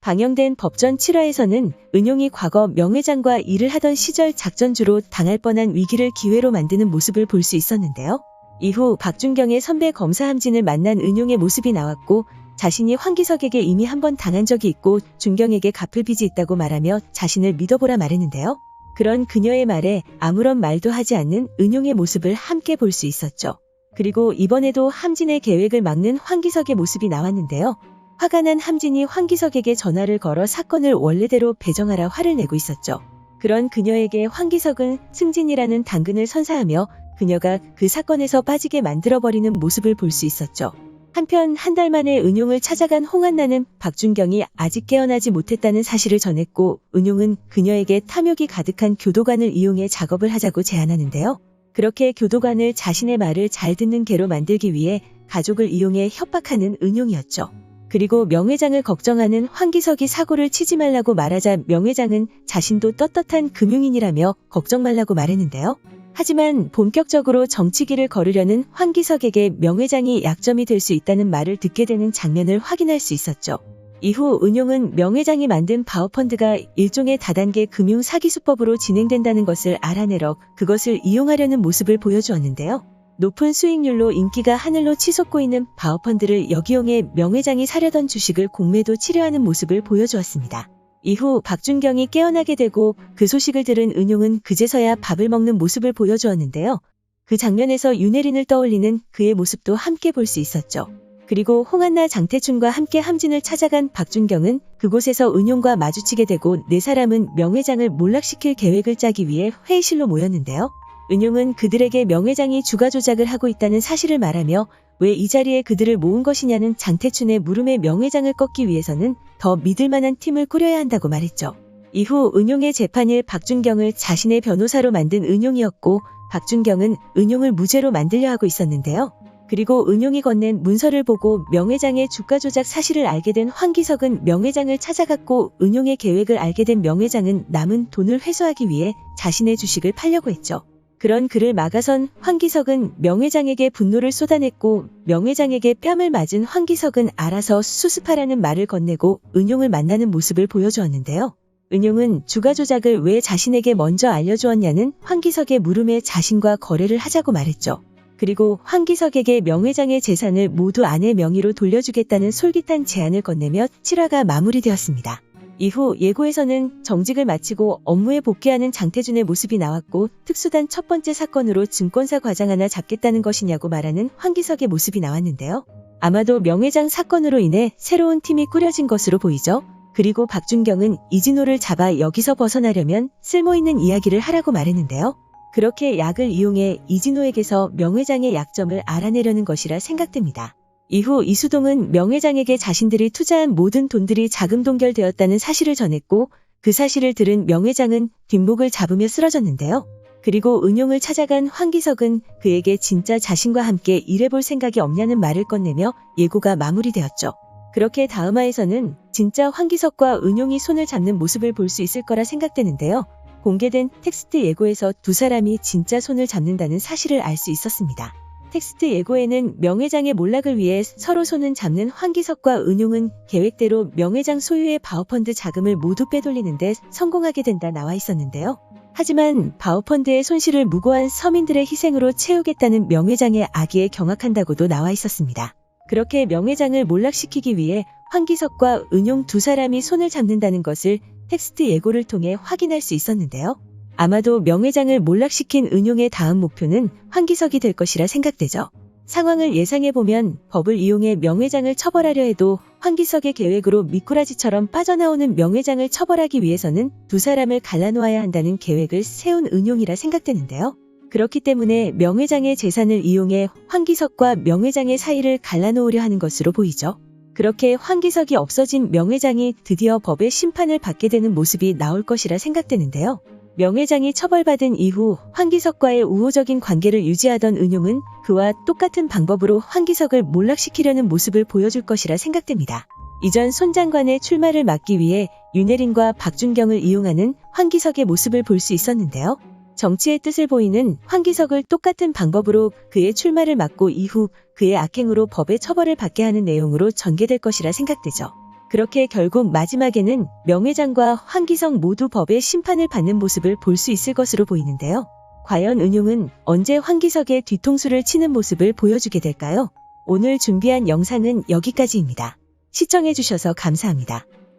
방영된 법전 7화에서는 은용이 과거 명회장과 일을 하던 시절 작전주로 당할 뻔한 위기를 기회로 만드는 모습을 볼 수 있었는데요. 이후 박준경의 선배 검사 함진을 만난 은용의 모습이 나왔고 자신이 황기석에게 이미 한번 당한 적이 있고 준경에게 갚을 빚이 있다고 말하며 자신을 믿어보라 말했는데요. 그런 그녀의 말에 아무런 말도 하지 않는 은용의 모습을 함께 볼 수 있었죠. 그리고 이번에도 함진의 계획을 막는 황기석의 모습이 나왔는데요. 화가 난 함진이 황기석에게 전화를 걸어 사건을 원래대로 배정하라 화를 내고 있었죠. 그런 그녀에게 황기석은 승진이라는 당근을 선사하며 그녀가 그 사건에서 빠지게 만들어버리는 모습을 볼 수 있었죠. 한편 한 달 만에 은용을 찾아간 홍한나는 박준경이 아직 깨어나지 못했다는 사실을 전했고 은용은 그녀에게 탐욕이 가득한 교도관을 이용해 작업을 하자고 제안하는데요. 그렇게 교도관을 자신의 말을 잘 듣는 개로 만들기 위해 가족을 이용해 협박하는 은용이었죠. 그리고 명회장을 걱정하는 황기석이 사고를 치지 말라고 말하자 명회장은 자신도 떳떳한 금융인이라며 걱정 말라고 말했는데요. 하지만 본격적으로 정치기를 거르려는 황기석에게 명회장이 약점이 될 수 있다는 말을 듣게 되는 장면을 확인할 수 있었죠. 이후 은용은 명회장이 만든 바우펀드가 일종의 다단계 금융 사기수법으로 진행된다는 것을 알아내려 그것을 이용하려는 모습을 보여주었는데요. 높은 수익률로 인기가 하늘로 치솟고 있는 바우펀드를 역이용해 명회장이 사려던 주식을 공매도 치료하는 모습을 보여주었습니다. 이후 박준경이 깨어나게 되고 그 소식을 들은 은용은 그제서야 밥을 먹는 모습을 보여주었는데요. 그 장면에서 윤혜린을 떠올리는 그의 모습도 함께 볼 수 있었죠. 그리고 홍한나 장태춘과 함께 함진을 찾아간 박준경은 그곳에서 은용과 마주치게 되고 네 사람은 명회장을 몰락시킬 계획을 짜기 위해 회의실로 모였는데요. 은용은 그들에게 명회장이 주가 조작을 하고 있다는 사실을 말하며 왜 이 자리에 그들을 모은 것이냐는 장태춘의 물음에 명회장을 꺾기 위해서는 더 믿을 만한 팀을 꾸려야 한다고 말했죠. 이후 은용의 재판일 박준경을 자신의 변호사로 만든 은용이었고 박준경은 은용을 무죄로 만들려 하고 있었는데요. 그리고 은용이 건넨 문서를 보고 명회장의 주가 조작 사실을 알게 된 황기석은 명회장을 찾아갔고 은용의 계획을 알게 된 명회장은 남은 돈을 회수하기 위해 자신의 주식을 팔려고 했죠. 그런 그를 막아선 황기석은 명회장에게 분노를 쏟아냈고 명회장에게 뺨을 맞은 황기석은 알아서 수습하라는 말을 건네고 은용을 만나는 모습을 보여주었는데요. 은용은 주가 조작을 왜 자신에게 먼저 알려주었냐는 황기석의 물음에 자신과 거래를 하자고 말했죠. 그리고 황기석에게 명회장의 재산을 모두 아내 명의로 돌려주겠다는 솔깃한 제안을 건네며 7화가 마무리되었습니다. 이후 예고에서는 정직을 마치고 업무에 복귀하는 장태준의 모습이 나왔고 특수단 첫 번째 사건으로 증권사 과장 하나 잡겠다는 것이냐고 말하는 황기석의 모습이 나왔는데요. 아마도 명회장 사건으로 인해 새로운 팀이 꾸려진 것으로 보이죠. 그리고 박준경은 이진호를 잡아 여기서 벗어나려면 쓸모있는 이야기를 하라고 말했는데요. 그렇게 약을 이용해 이진호에게서 명회장의 약점을 알아내려는 것이라 생각됩니다. 이후 이수동은 명회장에게 자신들이 투자한 모든 돈들이 자금 동결되었다는 사실을 전했고 그 사실을 들은 명회장은 뒷목을 잡으며 쓰러졌는데요. 그리고 은용을 찾아간 황기석은 그에게 진짜 자신과 함께 일해볼 생각이 없냐는 말을 건네며 예고가 마무리되었죠. 그렇게 다음화에서는 진짜 황기석과 은용이 손을 잡는 모습을 볼 수 있을 거라 생각되는데요. 공개된 텍스트 예고에서 두 사람이 진짜 손을 잡는다는 사실을 알 수 있었습니다. 텍스트 예고에는 명회장의 몰락을 위해 서로 손은 잡는 황기석과 은용은 계획대로 명회장 소유의 바우펀드 자금을 모두 빼돌리는데 성공하게 된다 나와 있었는데요. 하지만 바우펀드의 손실을 무고한 서민들의 희생으로 채우겠다는 명회장의 악의에 경악한다고도 나와 있었습니다. 그렇게 명회장을 몰락시키기 위해 황기석과 은용 두 사람이 손을 잡는다는 것을 텍스트 예고를 통해 확인할 수 있었는데요. 아마도 명회장을 몰락시킨 은용의 다음 목표는 황기석이 될 것이라 생각되죠. 상황을 예상해보면 법을 이용해 명회장을 처벌하려 해도 황기석의 계획으로 미꾸라지처럼 빠져나오는 명회장을 처벌하기 위해서는 두 사람을 갈라놓아야 한다는 계획을 세운 은용이라 생각되는데요. 그렇기 때문에 명회장의 재산을 이용해 황기석과 명회장의 사이를 갈라놓으려 하는 것으로 보이죠. 그렇게 황기석이 없어진 명회장이 드디어 법의 심판을 받게 되는 모습이 나올 것이라 생각되는데요. 명회장이 처벌받은 이후 황기석과의 우호적인 관계를 유지하던 은용은 그와 똑같은 방법으로 황기석을 몰락시키려는 모습을 보여줄 것이라 생각됩니다. 이전 손 장관의 출마를 막기 위해 윤혜린과 박준경을 이용하는 황기석의 모습을 볼 수 있었는데요. 정치의 뜻을 보이는 황기석을 똑같은 방법으로 그의 출마를 막고 이후 그의 악행으로 법의 처벌을 받게 하는 내용으로 전개될 것이라 생각되죠. 그렇게 결국 마지막에는 명 회장과 황기성 모두 법의 심판을 받는 모습을 볼 수 있을 것으로 보이는데요. 과연 은용은 언제 황기석의 뒤통수를 치는 모습을 보여주게 될까요? 오늘 준비한 영상은 여기까지입니다. 시청해주셔서 감사합니다.